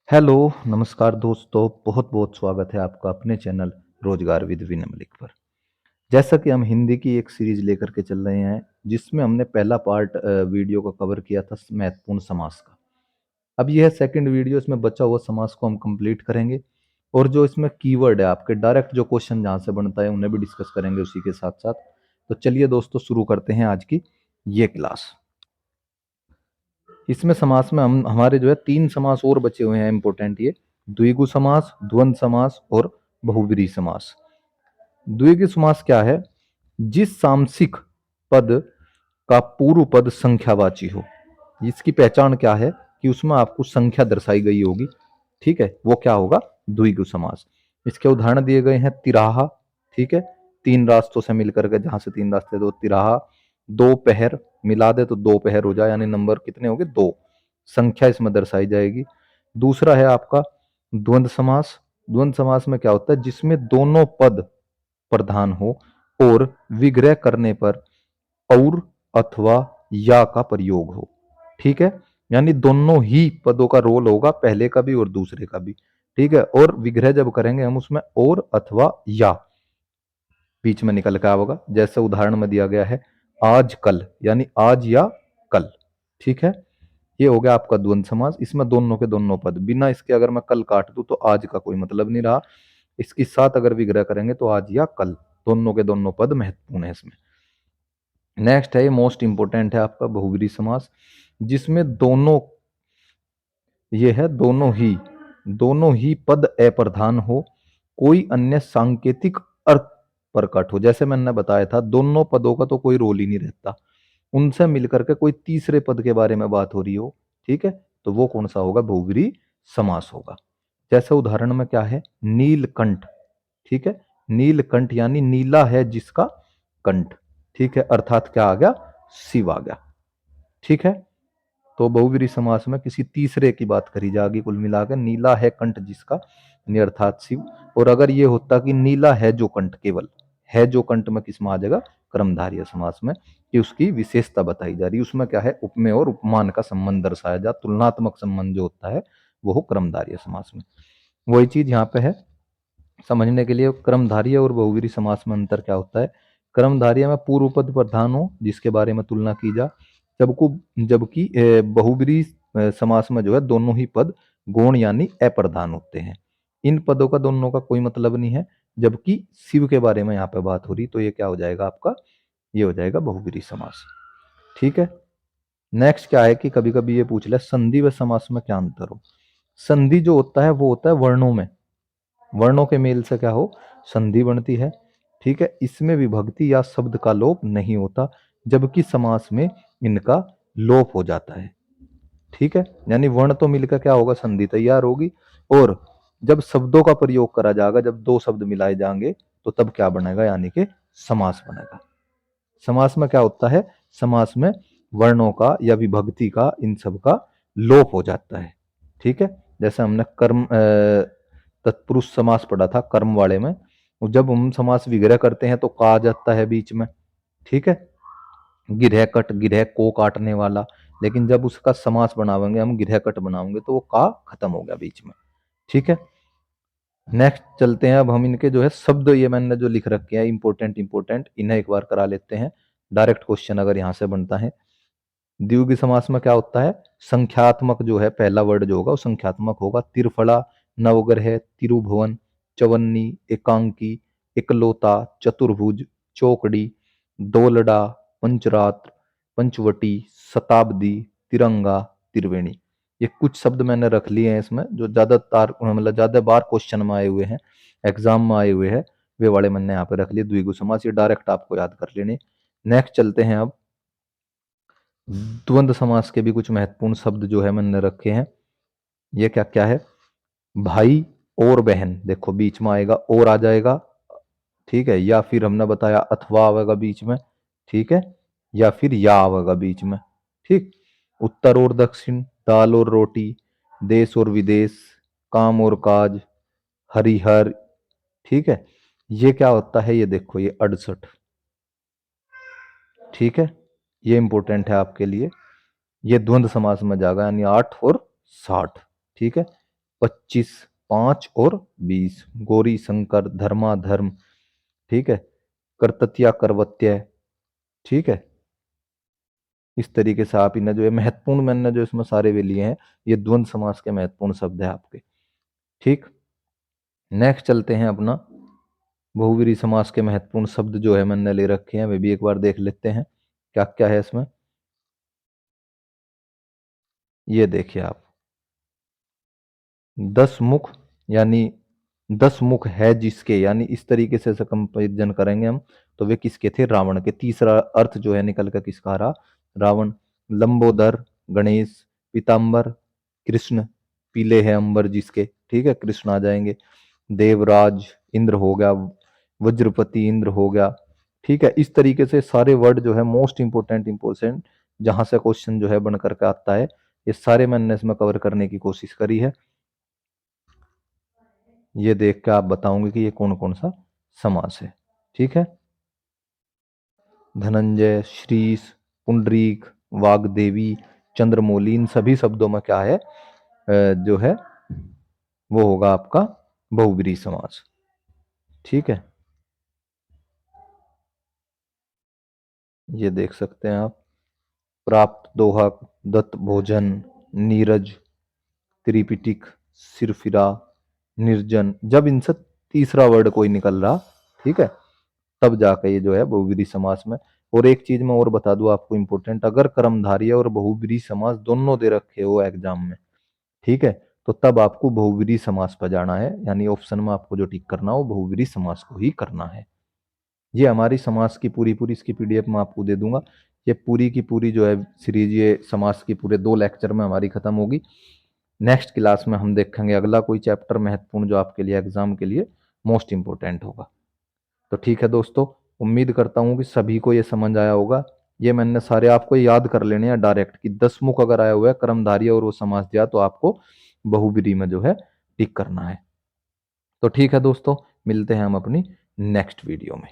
Hello, नमस्कार दोस्तों, बहुत बहुत स्वागत है आपका अपने चैनल रोजगार विद विनय मलिक पर। जैसा कि हम हिंदी की एक सीरीज लेकर के चल रहे हैं, जिसमें हमने पहला पार्ट वीडियो को कवर किया था महत्वपूर्ण समास का। अब यह है सेकंड वीडियो, इसमें बचा हुआ समास को हम कंप्लीट करेंगे और जो इसमें कीवर्ड है आपके डायरेक्ट जो क्वेश्चन जहाँ से बनता है उन्हें भी डिस्कस करेंगे उसी के साथ साथ। तो चलिए दोस्तों, शुरू करते हैं आज की ये क्लास। इसमें समास में हम हमारे जो है तीन समास और बचे हुए हैं इंपॉर्टेंट, ये द्विगु समास, द्वंद्व समास और बहुब्रीहि समास। द्विगु समास क्या है? जिस सामसिक पद का पूर्व पद संख्यावाची हो। इसकी पहचान क्या है? कि उसमें आपको संख्या दर्शाई गई होगी। ठीक है, वो क्या होगा? द्विगु समास। इसके उदाहरण दिए गए हैं तिराहा। ठीक है, तीन रास्तों से मिलकर के, जहां से तीन रास्ते, दो तिराहा। दो पहर, मिला दे तो दो पहर हो जाए, यानी नंबर कितने होंगे? दो। संख्या इसमें दर्शाई जाएगी। दूसरा है आपका द्वंद्व समास। द्वंद्व समास में क्या होता है? जिसमें दोनों पद प्रधान हो और विग्रह करने पर और अथवा या का प्रयोग हो। ठीक है, यानी दोनों ही पदों का रोल होगा, पहले का भी और दूसरे का भी। ठीक है, और विग्रह जब करेंगे हम उसमें और अथवा या बीच में निकल के आएगा। जैसे उदाहरण में दिया गया है आज कल, यानी आज या कल। ठीक है, ये हो गया आपका द्वंद्व समास। इसमें दोनों के दोनों पद, बिना इसके अगर मैं कल काट दूं तो आज का कोई मतलब नहीं रहा। इसके साथ अगर विग्रह करेंगे तो आज या कल, दोनों के दोनों पद महत्वपूर्ण है इसमें। नेक्स्ट है, ये मोस्ट इंपोर्टेंट है आपका बहुब्रीहि समास, जिसमें दोनों, ये है दोनों ही पद अप्रधान हो, कोई अन्य सांकेतिक अर्थ प्रकट हो। जैसे मैंने बताया था, दोनों पदों का तो कोई रोल ही नहीं रहता, उनसे मिलकर के कोई तीसरे पद के बारे में बात हो रही हो। ठीक है, तो वो कौन सा होगा? बहुब्रीहि समास होगा। जैसे उदाहरण में क्या है? नीलकंठ। ठीक है, नीलकंठ यानी नीला है जिसका कंठ। ठीक है, अर्थात क्या आ गया? शिव आ गया। ठीक है, तो बहुब्रीहि समास में किसी तीसरे की बात करी जाएगी। कुल मिलाकर नीला है कंठ जिसका, यानी अर्थात शिव। और अगर ये होता कि नीला है जो कंठ, केवल है जो कंठ में किस में आ जाएगा? कर्मधारय समास में, कि उसकी विशेषता बताई जा रही है। उसमें क्या है? उपमेय और उपमान का संबंध दर्शाया जा, तुलनात्मक संबंध जो होता है वो हो कर्मधारय समास में। वही चीज यहाँ पे है समझने के लिए। कर्मधारय और बहुब्रीहि समास में अंतर क्या होता है? कर्मधारय में पूर्व पद प्रधान हो जिसके बारे में तुलना की जा, जबकि बहुब्रीहि समास में जो है दोनों ही पद गौण यानी अप्रधान होते हैं। इन पदों का दोनों का कोई मतलब नहीं है, जबकि शिव के बारे में यहाँ पे बात हो रही, तो ये क्या हो जाएगा आपका? ये हो जाएगा बहुब्रीहि समास। ठीक है, नेक्स्ट क्या है कि कभी कभी ये पूछ ले संधि व समास में क्या अंतर हो। संधि जो होता है वो होता है वर्णों में, वर्णों के मेल से क्या हो? संधि बनती है। ठीक है, इसमें विभक्ति या शब्द का लोप नहीं होता, जबकि समास में इनका लोप हो जाता है। ठीक है, यानी वर्ण तो मिलकर क्या होगा? संधि तैयार होगी। और जब शब्दों का प्रयोग करा जाएगा, जब दो शब्द मिलाए जाएंगे, तो तब क्या बनेगा? यानी कि समास बनेगा। समास में क्या होता है? समास में वर्णों का या विभक्ति का, इन सब का लोप हो जाता है। ठीक है, जैसे हमने कर्म तत्पुरुष समास पढ़ा था कर्म वाले में, जब हम समास विग्रह करते हैं तो का आ जाता है बीच में। ठीक है, गिरह कट, गिरह को काटने वाला। लेकिन जब उसका समास बनावेंगे हम, गिरह कट बनावेंगे, तो वो का खत्म हो गया बीच में। ठीक है, नेक्स्ट चलते हैं। अब हम इनके जो है शब्द, ये मैंने जो लिख रखे हैं इंपोर्टेंट इंपोर्टेंट, इन्हें एक बार करा लेते हैं। डायरेक्ट क्वेश्चन अगर यहां से बनता है। द्विगु समास में क्या होता है? संख्यात्मक जो है, पहला वर्ड जो होगा वो संख्यात्मक होगा। तिरफला, नवग्रह, तिरुभुवन, चवन्नी, एकांकी, एकलोता, चतुर्भुज, चौकड़ी, दोलडा, पंचरात्र, पंचवटी, शताब्दी, तिरंगा, त्रिवेणी। ये कुछ शब्द मैंने रख लिए हैं इसमें, जो ज्यादातर मतलब ज्यादा बार क्वेश्चन में आए हुए हैं, एग्जाम में आए हुए हैं, वे वाले मैंने यहाँ पे रख लिए। द्विगु समास ये डायरेक्ट आपको याद कर लेने। नेक्स्ट चलते हैं अब। द्वंद्व समास के भी कुछ महत्वपूर्ण शब्द जो है मैंने रखे हैं। ये क्या क्या है? भाई और बहन, देखो बीच में आएगा और आ जाएगा। ठीक है, या फिर हमने बताया अथवा आवेगा बीच में। ठीक है, या फिर या आवेगा बीच में। ठीक, उत्तर और दक्षिण, दाल और रोटी, देश और विदेश, काम और काज, हरिहर। ठीक है, ये क्या होता है? ये देखो, ये 68। ठीक है, ये इंपॉर्टेंट है आपके लिए। ये द्वंद्व समास में जाएगा, यानी 8 और 60। ठीक है, 25, 5 और 20। गौरी शंकर, धर्मा धर्म, ठीक है, करतत्या करवत्य, ठीक है। इस तरीके से आप इन्हें जो है महत्वपूर्ण, मैंने जो इसमें सारे वे लिए हैं, ये द्वंद समास के महत्वपूर्ण शब्द है आपके। ठीक, नेक्स्ट चलते हैं अपना बहुवीरी समास के महत्वपूर्ण शब्द जो है मैंने ले रखे हैं, वे भी एक बार देख लेते हैं क्या क्या है इसमें। ये देखिए आप, 10 मुख, यानी 10 मुख है जिसके, यानी इस तरीके से कंपेरिजन करेंगे हम, तो वे किसके थे? रावण के। तीसरा अर्थ जो है निकल कर किसका रहा? रावण। लंबोदर, गणेश। पीताम्बर, कृष्ण। पीले हैं अंबर जिसके, ठीक है, कृष्ण आ जाएंगे। देवराज, इंद्र हो गया। वज्रपति, इंद्र हो गया। ठीक है, इस तरीके से सारे वर्ड जो है मोस्ट इंपोर्टेंट जहां से क्वेश्चन जो है बन करके आता है, ये सारे मैंने इसमें कवर करने की कोशिश करी है। ये देख के आप बताओगे कि ये कौन कौन सा समास है। ठीक है, धनंजय, श्रीश, पुंडरीक, वाग्देवी, चंद्रमौली, इन सभी शब्दों में क्या है, जो है वो होगा आपका बहुब्रीहि समास। ठीक है, ये देख सकते हैं आप, प्राप्त, दोहक, दत्त भोजन, नीरज, त्रिपिटिक, सिरफिरा, निर्जन, जब इनसे तीसरा वर्ड कोई निकल रहा, ठीक है, तब जाके ये जो है बहुब्रीहि समास में। और एक चीज मैं और बता दूं आपको इंपॉर्टेंट, अगर कर्मधारय और बहुब्रीहि समास दोनों दे रखे हो एग्जाम में, ठीक है, तो तब आपको बहुब्रीहि समास पर जाना है, यानी ऑप्शन में आपको जो टिक करना हो बहुब्रीहि समास को ही करना है। ये हमारी समास की पूरी पूरी इसकी पीडीएफ मैं आपको दे दूंगा। ये पूरी की पूरी जो है सीरीज, ये समास की पूरे 2 लेक्चर में हमारी खत्म होगी। नेक्स्ट क्लास में हम देखेंगे अगला कोई चैप्टर महत्वपूर्ण जो आपके लिए एग्जाम के लिए मोस्ट इंपोर्टेंट होगा। तो ठीक है दोस्तों, उम्मीद करता हूँ कि सभी को ये समझ आया होगा। ये मैंने सारे आपको याद कर लेने हैं डायरेक्ट, कि 10 मुख अगर आया हुआ है कर्मधारय और वो समास दिया तो आपको बहुब्रीहि में जो है टिक करना है। तो ठीक है दोस्तों, मिलते हैं हम अपनी नेक्स्ट वीडियो में।